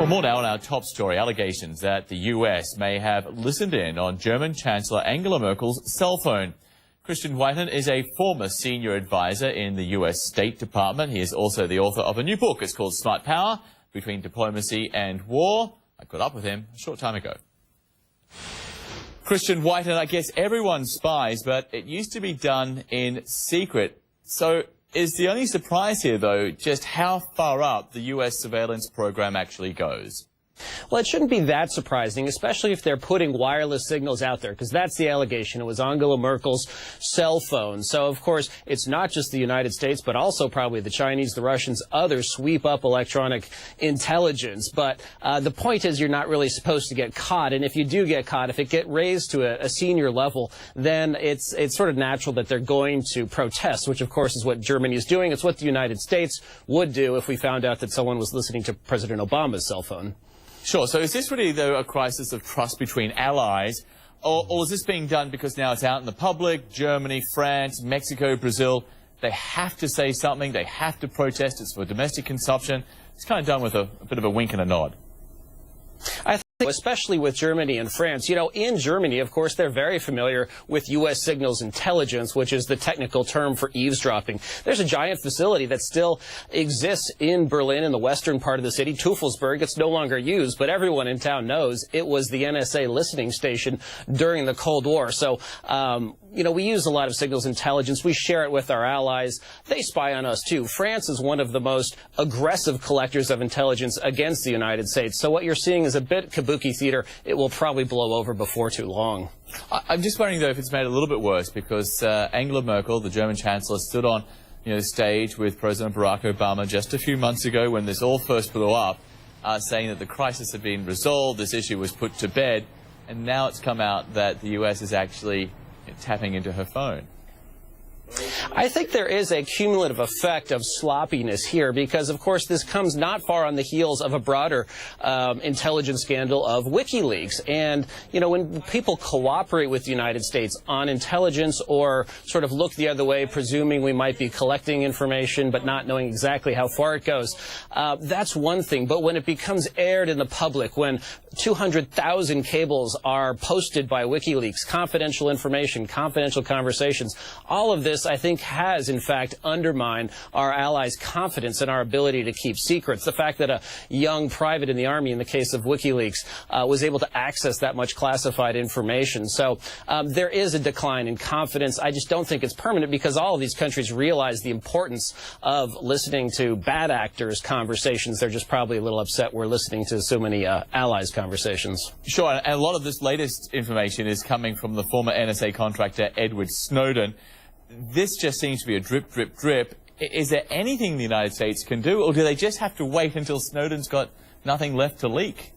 Well, more now on our top story, allegations that the U.S. may have listened in on German Chancellor Angela Merkel's cell phone. Christian Whiton is a former senior advisor in the U.S. State Department. He is also the author of a new book. It's called Smart Power, Between Diplomacy and War. I caught up with him a short time ago. Christian Whiton, I guess everyone spies, but it used to be done in secret. So is the only surprise here, though, just how far up the U.S. surveillance program actually goes? Well, it shouldn't be that surprising, especially if they're putting wireless signals out there, because that's the allegation. It was Angela Merkel's cell phone. So, of course, it's not just the United States, but also probably the Chinese, the Russians, others sweep up electronic intelligence. But the point is you're not really supposed to get caught. And if you do get caught, if it gets raised to a senior level, then it's sort of natural that they're going to protest, which, of course, is what Germany is doing. It's what the United States would do if we found out that someone was listening to President Obama's cell phone. Sure. So is this really, though, a crisis of trust between allies, or is this being done because now it's out in the public? Germany, France, Mexico, Brazil, they have to say something. They have to protest. It's for domestic consumption. It's kind of done with a bit of a wink and a nod. I think especially with Germany and France. You know, in Germany, of course, they're very familiar with U.S. signals intelligence, which is the technical term for eavesdropping. There's a giant facility that still exists in Berlin, in the western part of the city, Teufelsberg. It's no longer used, but everyone in town knows it was the NSA listening station during the Cold War. So, you know, we use a lot of signals intelligence. We share it with our allies. They spy on us, too. France is one of the most aggressive collectors of intelligence against the United States. So what you're seeing is a bit kabuki theater. It will probably blow over before too long. I'm just wondering, though, if it's made a little bit worse, because Angela Merkel, the German Chancellor, stood on the stage with President Barack Obama just a few months ago when this all first blew up, saying that the crisis had been resolved, this issue was put to bed, and now it's come out that the U.S. is actually tapping into her phone. I think there is a cumulative effect of sloppiness here because, of course, this comes not far on the heels of a broader intelligence scandal of WikiLeaks. And, you know, when people cooperate with the United States on intelligence or sort of look the other way, presuming we might be collecting information but not knowing exactly how far it goes, that's one thing. But when it becomes aired in the public, when 200,000 cables are posted by WikiLeaks, confidential information, confidential conversations, all of this, I think, has, in fact, undermined our allies' confidence in our ability to keep secrets. The fact that a young private in the Army, in the case of WikiLeaks, was able to access that much classified information. So there is a decline in confidence. I just don't think it's permanent because all of these countries realize the importance of listening to bad actors' conversations. They're just probably a little upset we're listening to so many allies' conversations. Sure, and a lot of this latest information is coming from the former NSA contractor Edward Snowden. This just seems to be a drip, drip, drip. Is there anything the United States can do, or do they just have to wait until Snowden's got nothing left to leak?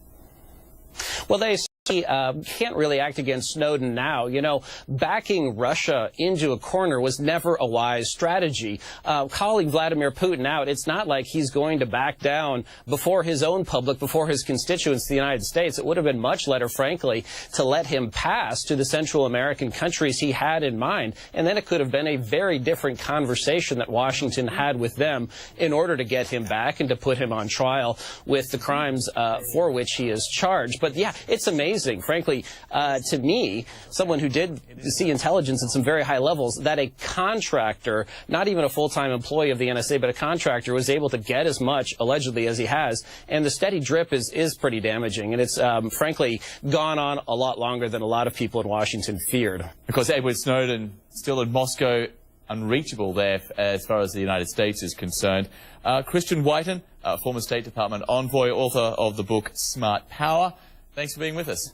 Well, they can't really act against Snowden now. You know, backing Russia into a corner was never a wise strategy. Calling Vladimir Putin out, it's not like he's going to back down before his own public, before his constituents, the United States. It would have been much better, frankly, to let him pass to the Central American countries he had in mind. And then it could have been a very different conversation that Washington had with them in order to get him back and to put him on trial with the crimes for which he is charged. But yeah, it's amazing. Frankly, to me, someone who did see intelligence at some very high levels, that a contractor, not even a full-time employee of the NSA, but a contractor was able to get as much, allegedly, as he has. And the steady drip is pretty damaging. And it's, frankly, gone on a lot longer than a lot of people in Washington feared. Because Edward Snowden still in Moscow, unreachable there as far as the United States is concerned. Christian Whiton, former State Department envoy, author of the book Smart Power. Thanks for being with us.